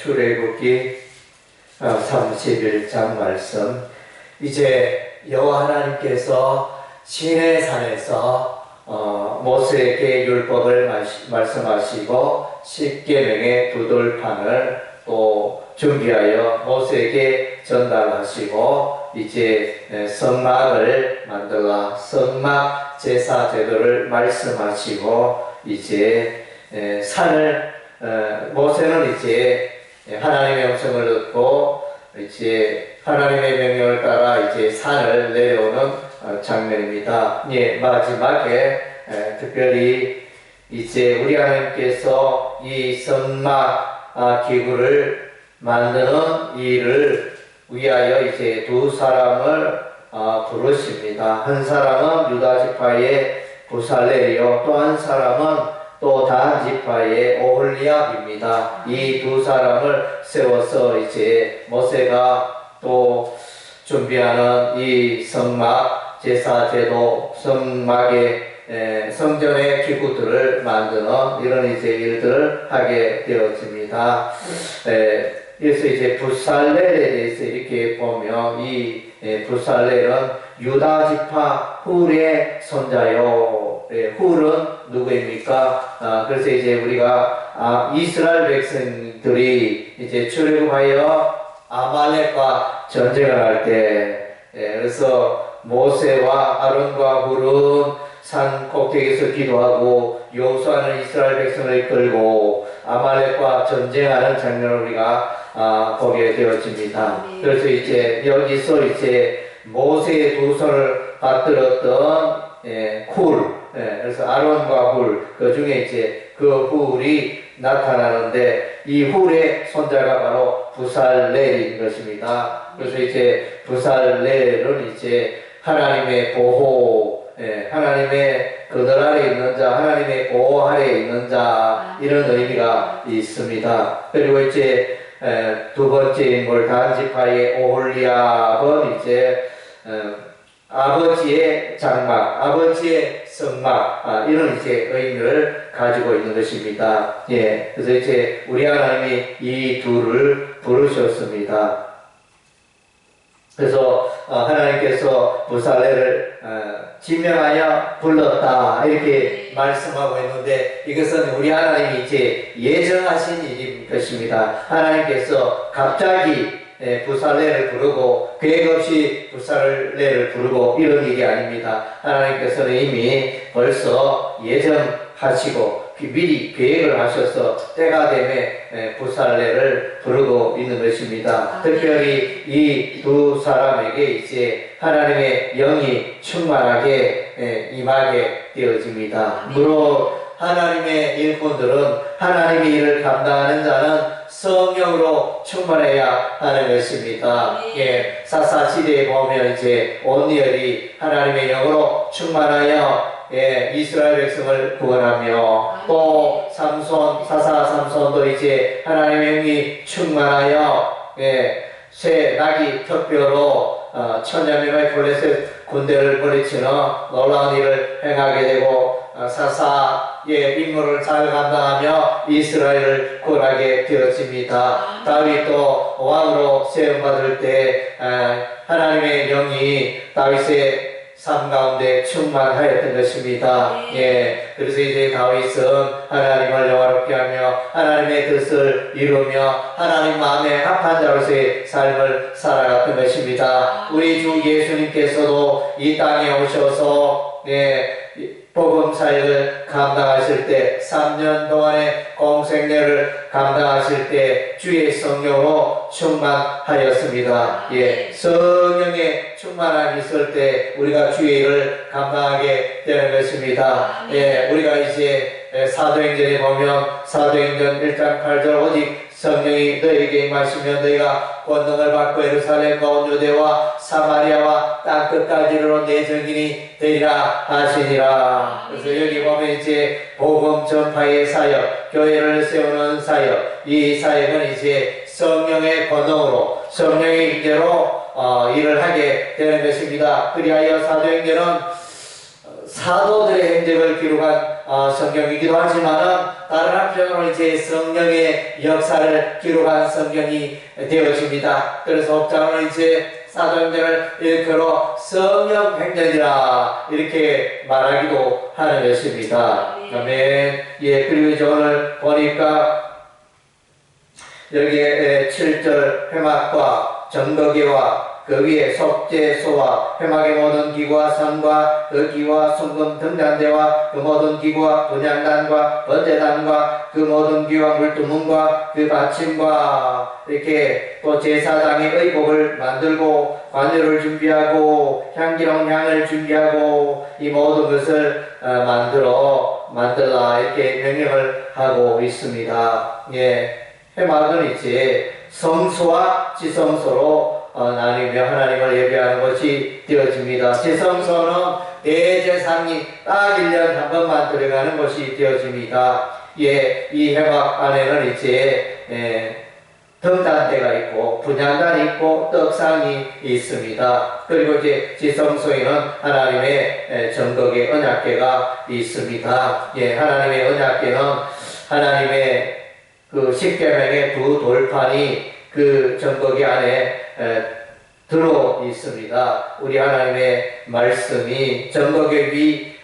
출애굽기 31장 말씀. 이제 여호와 하나님께서 시내산에서 모세에게 율법을 말씀하시고 십계명의 두 돌판을 또 준비하여 모세에게 전달하시고 이제 성막을 만들라, 성막 제사 제도를 말씀하시고 이제 산을 모세는 이제 하나님의 음성을 듣고 이제 하나님의 명령을 따라 이제 산을 내려오는 장면입니다. 마지막에 특별히 이제 우리 하나님께서 이 성막 기구를 만드는 일을 위하여 이제 두 사람을 부르십니다. 한 사람은 유다 지파의 부살렐이요, 또 한 사람은 또 단 지파의 오홀리압입니다. 이 두 사람을 세워서 이제 모세가 또 준비하는 이 성막 제사 제도, 성막의 성전의 기구들을 만드는 이런 이제 일들을 하게 되어집니다. 그래서 이제 부살렐에 대해서 이렇게 보면 이 부살렐은 유다 지파 훌의 손자요. 훌은 누구입니까? 그래서 이제 우리가 이스라엘 백성들이 이제 출애굽하여 아말렉과 전쟁을 할 때, 그래서 모세와 아론과 훌은 산 꼭대기에서 기도하고 여호수아는 이스라엘 백성을 이끌고 아말렉과 전쟁하는 장면을 우리가 보게 되어집니다. 그래서 이제 여기서 이제 모세의 두 손을 받들었던 훌, 그래서 아론과 훌, 그 중에 이제 그 훌이 나타나는데 이 훌의 손자가 바로 부살렐인 것입니다. 그래서 이제 부살렐은 이제 하나님의 보호, 하나님의 그늘 아래 있는 자, 하나님의 보호 아래 있는 자, 이런 의미가 있습니다. 그리고 이제 두 번째 인물 단 지파의 오홀리압은 이제 아버지의 장막, 아버지의 성막, 이런 이제 의미를 가지고 있는 것입니다. 그래서 이제 우리 하나님이 이 둘을 부르셨습니다. 그래서 하나님께서 부살렐을 지명하여 불렀다, 이렇게 말씀하고 있는데 이것은 우리 하나님이 이제 예정하신 일인 것입니다. 하나님께서 갑자기 부살렐을 부르고 계획 없이 부살렐을 부르고 이런 일이 아닙니다. 하나님께서는 이미 벌써 예정하시고 미리 계획을 하셔서 때가 되면 부살렐을 부르고 있는 것입니다. 특별히 이 두 사람에게 이제 하나님의 영이 충만하게 임하게 되어집니다. 물론 하나님의 일꾼들은 하나님의 일을 감당하는 자는 성령으로 충만해야 하는 것입니다. 사사시대에 보면 이제 온니엘이 하나님의 영으로 충만하여 이스라엘 백성을 구원하며 또 사사 삼손도 이제 하나님의 영이 충만하여 새 나귀 턱뼈로 천년명의 블레셋 군대를 물리치는 놀라운 일을 행하게 되고 사사의 임무를 잘 감당하며 이스라엘을 구원하게 되었습니다. 다윗도 왕으로 세움받을 때 하나님의 영이 다윗의 삶 가운데 충만하였던 것입니다. 그래서 이제 다윗은 하나님을 영화롭게 하며 하나님의 뜻을 이루며 하나님 마음에 합한 자로서의 삶을 살아갔던 것입니다. 우리 주 예수님께서도 이 땅에 오셔서 복음 사역을 감당하실 때 3년 동안의 공생애를 감당하실 때 주의 성령으로 충만하였습니다. 성령의 충만함이 있을 때 우리가 주의 일을 감당하게 되는 것입니다. 우리가 이제 사도행전에 보면 사도행전 1장 8절 오직 성령이 너희에게 임하시면 너희가 권능을 받고 예루살렘과 온 유대와 사마리아와 땅끝까지 이르러 내 증인이 되리라 하시니라. 그래서 여기 보면 이제 복음 전파의 사역, 교회를 세우는 사역, 이 사역은 이제 성령의 권능으로 성령의 임재로 일을 하게 되는 것입니다. 그리하여 사도행전은 사도들의 행적을 기록한 성경이기도 하지만은 다른 한편으로 이제 성령의 역사를 기록한 성경이 되어집니다. 그래서 옥장은 이제 사도행전을 일컬어 성령 행전이라 이렇게 말하기도 하는 것입니다. 아멘. 예, 그리고 이제 오늘 보니까 여기에 7절 회막과 정거기와 그 위에 속죄소와 회막의 모든 기구와 성과 그 기구와 순금 등잔대와 그 모든 기구와 분향단과 번제단과 그 모든 기구와 물두문과 그 받침과 이렇게 또 제사장의 의복을 만들고 관유를 준비하고 향기로운 향을 준비하고 이 모든 것을 만들라 이렇게 명령을 하고 있습니다. 예, 회막은 이제 성소와 지성소로 나뉘며 하나님을 예배하는 것이 되어집니다. 지성소는 대제사장이 딱 1년 한 번만 들어가는 것이 되어집니다. 예, 이 회막 안에는 이제 등잔대가 있고 분향단이 있고 떡상이 있습니다. 그리고 이제 지성소에는 하나님의 정극의 언약궤가 있습니다. 예, 하나님의 언약궤는 하나님의 그 십계명의 두 돌판이 그 정거기 안에 들어 있습니다. 우리 하나님의 말씀이 정거기 위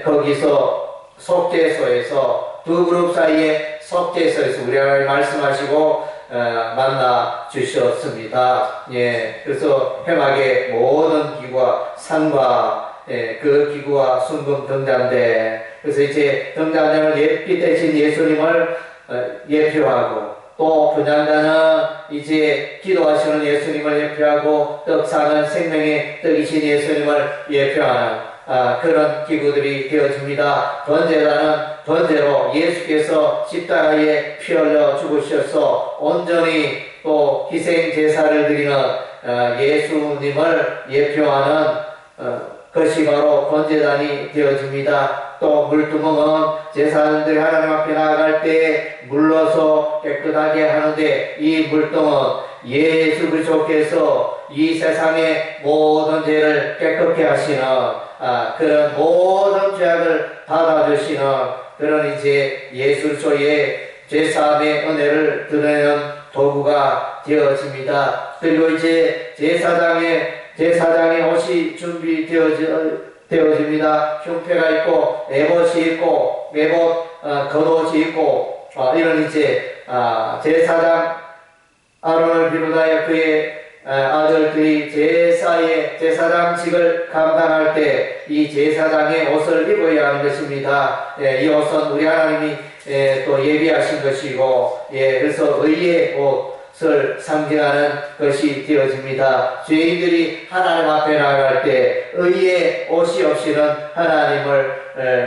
거기서 속죄소에서 두 그룹 사이에 속죄소에서 우리 하나님 말씀하시고 만나 주셨습니다. 예, 그래서 회막의 모든 기구와 상과 그 기구와 순금 등잔대, 그래서 이제 등잔대는 빛 대신 예수님을 예표하고 또 분향단은 이제 기도하시는 예수님을 예표하고 떡상은 생명의 떡이신 예수님을 예표하는 그런 기구들이 되어집니다. 번제단은 번제로 예수께서 십자가에 피 흘려 죽으셔서 온전히 또 희생 제사를 드리는 예수님을 예표하는 것이 바로 번제단이 되어집니다. 또 물두멍은 제사장들이 하나님 앞에 나아갈 때 물러서 깨끗하게 하는데 이 물동은 예수 그리스도께서 이 세상의 모든 죄를 깨끗게 하시는 그런 모든 죄악을 받아주시는 그런 이제 예수 그리스도의 죄사함의 은혜를 드러내는 도구가 되어집니다. 그리고 이제 제사장의 옷이 준비되어집니다. 흉패가 있고 에봇이 있고 겉옷이 있고 이런 이제 제사장 아론을 비롯하여 그의 아들들이 제사장직을 감당할 때 이 제사장의 옷을 입어야 하는 것입니다. 이 옷은 우리 하나님이 또 예비하신 것이고, 그래서 의의 옷을 상징하는 것이 되어집니다. 죄인들이 하나님 앞에 나아갈 때 의의 옷이 없이는 하나님을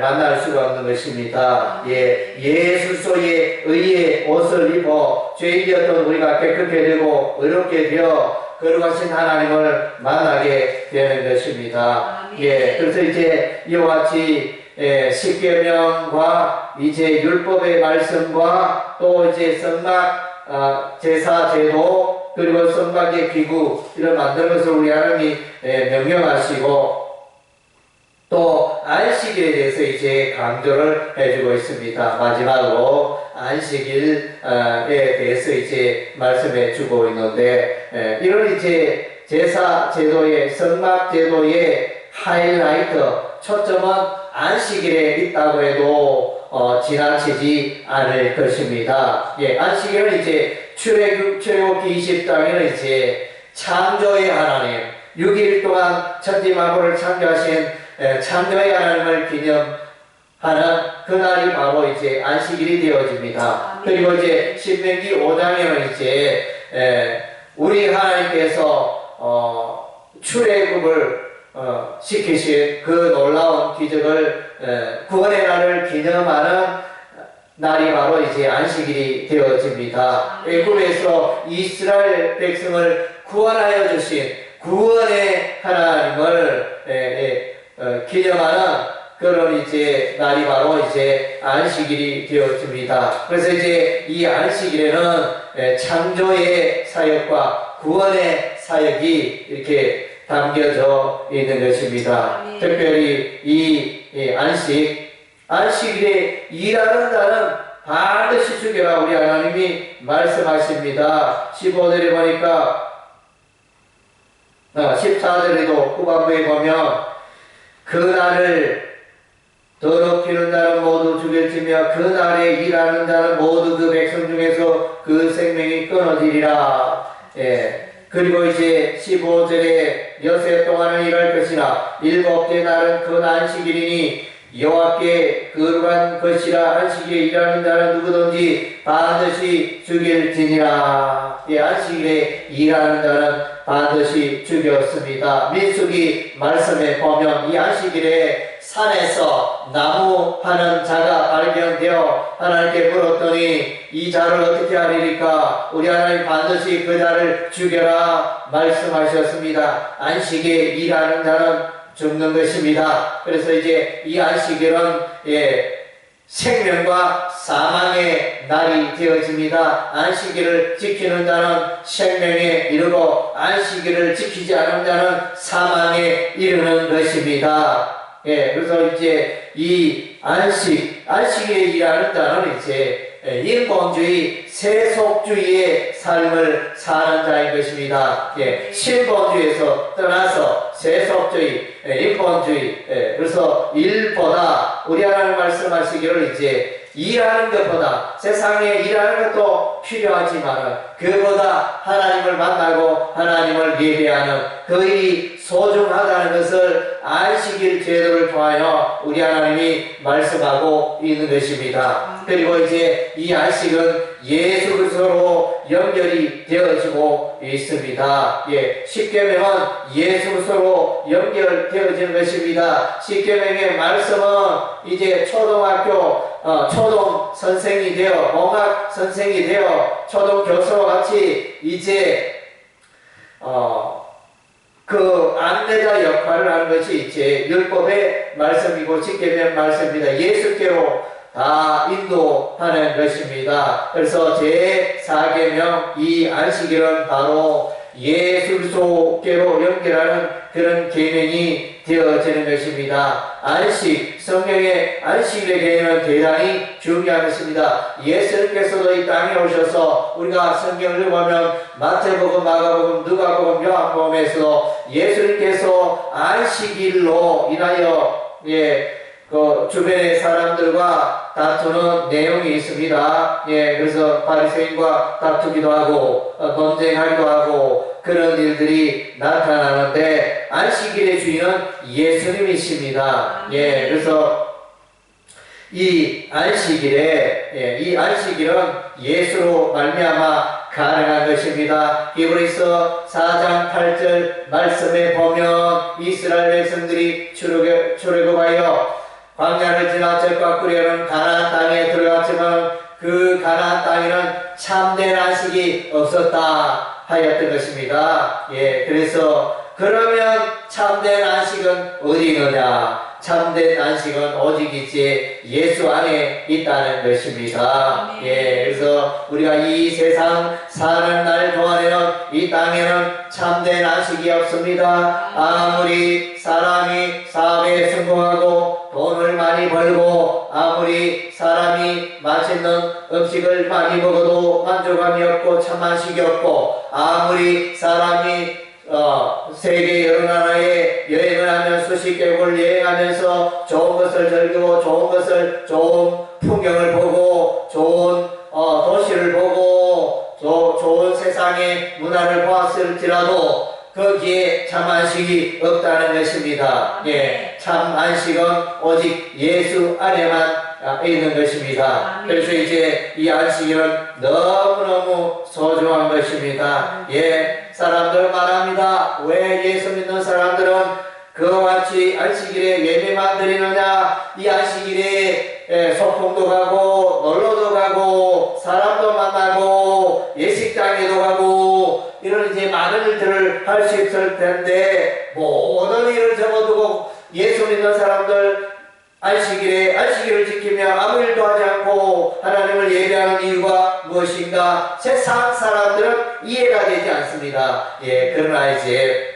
만날 수가 없는 것입니다. 예수 그리스도의 의의 옷을 입어 죄인이었던 우리가 깨끗게 되고 의롭게 되어 거룩하신 하나님을 만나게 되는 것입니다. 그래서 이제 이와 같이 십계명과 이제 율법의 말씀과 또 이제 성막 제사 제도 그리고 성막의 기구 이런 만드는 것을 우리 하나님이 명령하시고 또 안식일에 대해서 이제 강조를 해주고 있습니다. 마지막으로 안식일에 대해서 이제 말씀해 주고 있는데 이런 이제 제사 제도의 성막 제도의 하이라이트 초점은 안식일에 있다고 해도 지나치지 않을 것입니다. 안식일은 이제 출애굽기 20장에는 이제 창조의 하나님 6일 동안 천지 만물을 창조하신 창조의 하나님을 기념하는 그날이 바로 이제 안식일이 되어집니다. 그리고 이제 신명기 5장에는 이제 우리 하나님께서 출애굽을 시키신 그 놀라운 기적을 구원의 날을 기념하는 날이 바로 이제 안식일이 되어집니다. 애굽에서 이스라엘 백성을 구원하여 주신 구원의 하나님을 기념하는 그런 이제 날이 바로 이제 안식일이 되어집니다. 그래서 이제 이 안식일에는 창조의 사역과 구원의 사역이 이렇게 담겨져 있는 것입니다. 특별히 이 안식 안식일에 일하는 자는 반드시 죽여라 우리 하나님이 말씀하십니다. 15절에 보니까 14절에도 후반부에 보면 그날을 더럽히는 자는 모두 죽일지며 그날에 일하는 자는 모두 그 백성 중에서 그 생명이 끊어지리라. 그리고 이제 15절에 여세 동안은 일할 것이나 일곱째 날은 그 안식일이니 여호와께 거룩한 것이라. 안식일에 일하는 자는 누구든지 반드시 죽일지니라. 안식일에 일하는 자는 반드시 죽였습니다. 민수기 말씀에 보면 이 안식일에 산에서 나무 파는 자가 발견되어 하나님께 물었더니 이 자를 어떻게 하리니까 우리 하나님 반드시 그 자를 죽여라 말씀하셨습니다. 안식에 일하는 자는 죽는 것입니다. 그래서 이제 이 안식일은 생명과 사망의 날이 되어집니다. 안식일을 지키는 자는 생명에 이르고 안식일을 지키지 않은 자는 사망에 이르는 것입니다. 그래서 이제 이 안식일에 일하는 자는 이제 인본주의, 세속주의의 삶을 사는 자인 것입니다. 신본주의에서 떠나서 세속주의, 인본주의, 그래서 일보다 우리 하나님 말씀하시기를 이제 일하는 것보다 세상에 일하는 것도 필요하지만 그보다 하나님을 만나고 하나님을 예배하는 그 일이 소중하다는 것을 안식일 제도를 통하여 우리 하나님이 말씀하고 있는 것입니다. 그리고 이제 이 안식은 예수 그리스도로 연결이 되어지고 있습니다. 십계명은 예수 그리스도로 연결되어지는 것입니다. 십계명의 말씀은 이제 초등학교 초등 선생이 되어 공학 선생이 되어 초등 교수와 같이 이제 그 안내자 역할을 하는 것이 이제 율법의 말씀이고 십계명 말씀입니다. 예수께로 다 인도하는 것입니다. 그래서 제4계명 이 안식일은 바로 예수 그리스도께로 연결하는 그런 계명이 되어지는 것입니다. 안식, 성경의 안식일의 개념은 대단히 중요한 것입니다. 예수님께서도 이 땅에 오셔서 우리가 성경을 보면 마태복음, 마가복음, 누가복음, 요한복음에서 예수님께서 안식일로 인하여 그 주변의 사람들과 다투는 내용이 있습니다. 그래서 바리새인과 다투기도 하고 논쟁하기도 하고 그런 일들이 나타나는데 안식일의 주인은 예수님이십니다. 그래서 이 안식일은 예수로 말미암아 가능한 것입니다. 히브리서 4장 8절 말씀에 보면 이스라엘 백성들이 출애굽하여 광야를 지나 적과 꿀이라는 가나안 땅에 들어갔지만 그 가나안 땅에는 참된 안식이 없었다 하였던 것입니다. 그래서 그러면 참된 안식은 어디 있느냐? 참된 안식은 오직 이제 예수 안에 있다는 것입니다. 그래서 우리가 이 세상 사는 날 동안에는 이 땅에는 참된 안식이 없습니다. 아무리 사람이 사업에 성공하고 돈을 많이 벌고 아무리 사람이 맛있는 음식을 많이 먹어도 만족감이 없고 참 안식이 없고 아무리 사람이 세계 여러 나라에 여행을 하면 수십 개국을 여행하면서 좋은 것을 즐기고 좋은 풍경을 보고 좋은 도시를 보고 좋은 세상의 문화를 보았을지라도 거기에 참 안식이 없다는 것입니다. 참 안식은 오직 예수 안에만 있는 것입니다. 그래서 이제 이 안식일은 너무너무 소중한 것입니다. 사람들 말합니다. 왜 예수 믿는 사람들은 그와 같이 안식일에 예배만 드리느냐? 이 안식일에 소풍도 가고 놀러도 가고 사람도 만나고 예식장에도 가고 이런 이제 많은 일들을 할 수 있을 텐데 모든 일을 접어두고 예수 믿는 사람들 안식일을 지키며 아무 일도 하지 않고 하나님을 예배하는 이유가 무엇인가 세상 사람들은 이해가 되지 않습니다. 예, 그러나 이제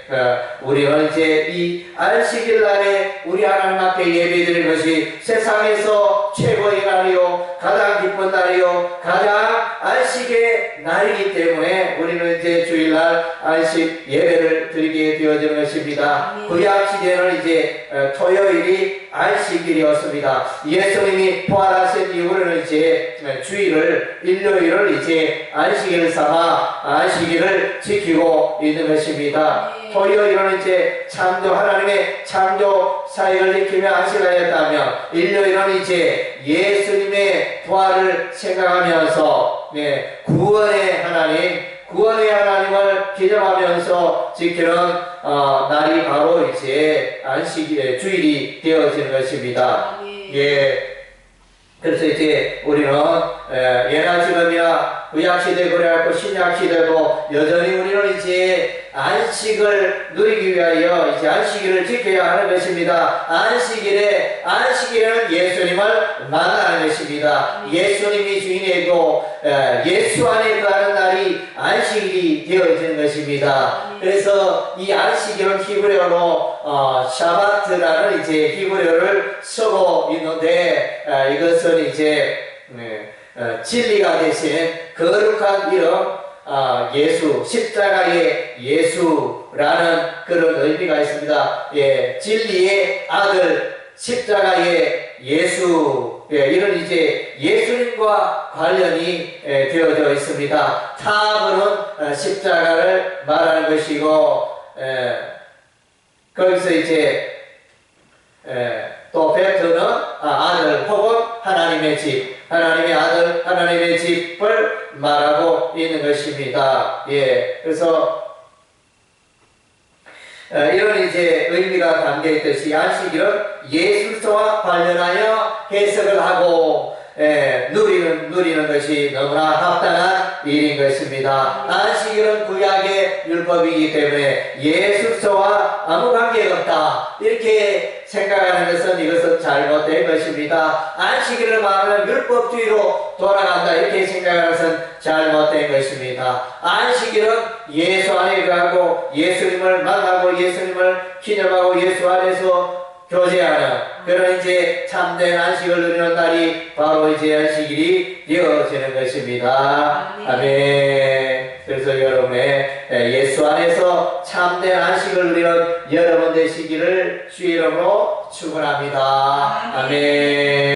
우리는 이제 이 안식일 날에 우리 하나님 앞에 예배드리는 것이 세상에서 최고의 날이요, 가장 기쁜 날이요, 가장 안식의 날이기 때문에 우리는 이제 주일날 안식 예배를 드리게 되어지는 것입니다. 구약 시대는 이제 토요일이 안식일이었습니다. 예수님이 부활하신 이후로는 이제 주일을, 일요일을 이제 안식일을 삼아 안식일을 지키고 있는 것입니다. 토요일은 이제 창조, 하나님의 창조 사역을 지키며 안식하였다면, 일요일은 이제 예수님의 부활을 생각하면서 구원의 하나님을 기념하면서 지키는 날이 바로 이제 안식일의 주일이 되어지는 것입니다. 예. 그래서 이제 우리는 예나 지금이나 구약시대 그래갖고 신약시대도 여전히 우리는 이제 안식을 누리기 위하여 이제 안식일을 지켜야 하는 것입니다. 안식일에는 예수님을 만나는 것입니다. 예수님이 주인이고 예수 안에 거하는 날이 안식일이 되어지는 것입니다. 그래서 이 안식일은 히브리어로 샤바트라는 이제 히브리어를 쓰고 있는데, 이것은 이제 진리가 되신 거룩한 이름 예수, 십자가의 예수라는 그런 의미가 있습니다. 예, 진리의 아들, 십자가의 예수, 이런 이제 예수님과 관련이 되어져 있습니다. 타브는 십자가를 말하는 것이고, 거기서 이제 또 베트는 아들 혹은 하나님의 집, 하나님의 아들, 하나님의 집을 말하고 있는 것입니다. 예, 그래서 이런 이제 의미가 담겨 있듯이 안식일은 예술서와 관련하여 해석을 하고 누리는 것이 너무나 합당한 일인 것입니다. 안식일은 구약의 율법이기 때문에 예술서와 아무 관계가 없다, 이렇게 생각하는 것은 이것은 잘못된 것입니다. 안식일을 말하면 율법주의로 돌아간다, 이렇게 생각하는 것은 잘못된 것입니다. 안식일은 예수 안에 거하고 예수님을 만나고 예수님을 기념하고 예수 안에서 교제하는 그런 이제 참된 안식을 누리는 날이 바로 이제 안식일이 되어지는 것입니다. 아멘. 그래서 여러분의 예수 안에서 참된 안식을 누리는 여러분 되시기를 주의 이름으로 축원합니다. 아멘.